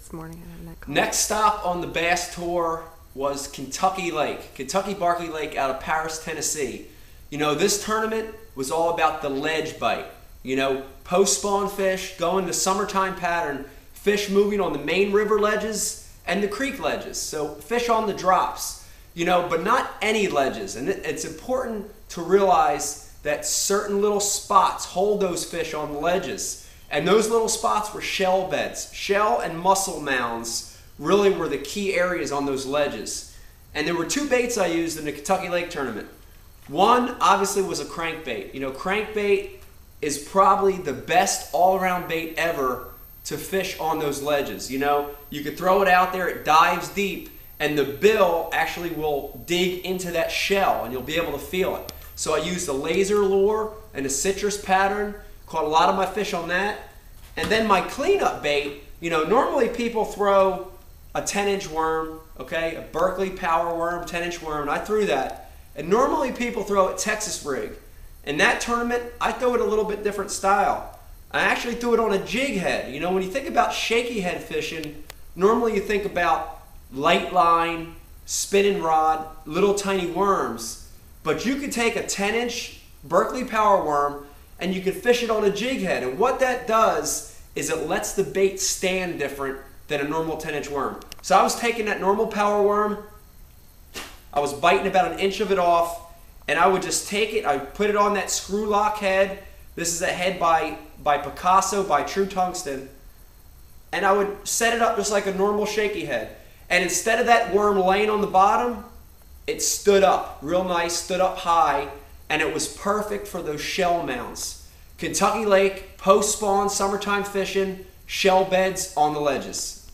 this morning. I had that call. Next stop on the bass tour was Kentucky Berkley Lake out of Paris, Tennessee. You know, this tournament was all about the ledge bite. You know, post-spawn fish, going the summertime pattern, fish moving on the main river ledges and the creek ledges. So fish on the drops, you know, but not any ledges. And it's important to realize that certain little spots hold those fish on the ledges. And those little spots were shell beds. Shell and mussel mounds really were the key areas on those ledges. And there were two baits I used in the Kentucky Lake tournament. One, obviously, was a crankbait. You know, crankbait is probably the best all-around bait ever to fish on those ledges. You know, you could throw it out there, it dives deep, and the bill actually will dig into that shell, and you'll be able to feel it. So I used a Laserlure and a citrus pattern, caught a lot of my fish on that. And then my cleanup bait, you know, normally people throw a 10-inch worm, okay, a Berkley power worm, 10-inch worm, and I threw that. And normally people throw a Texas rig. In that tournament, I throw it a little bit different style. I actually threw it on a jig head. You know, when you think about shaky head fishing, normally you think about light line, spinning rod, little tiny worms. But you could take a 10-inch Berkley power worm and you could fish it on a jig head. And what that does is it lets the bait stand different than a normal 10-inch worm. So I was taking that normal power worm, I was biting about an inch of it off, and I would just take it, I put it on that screw lock head. This is a head by Picasso, by Tru-Tungsten. And I would set it up just like a normal shaky head. And instead of that worm laying on the bottom, it stood up real nice, stood up high, and it was perfect for those shell mounds. Kentucky Lake, post-spawn, summertime fishing, shell beds on the ledges.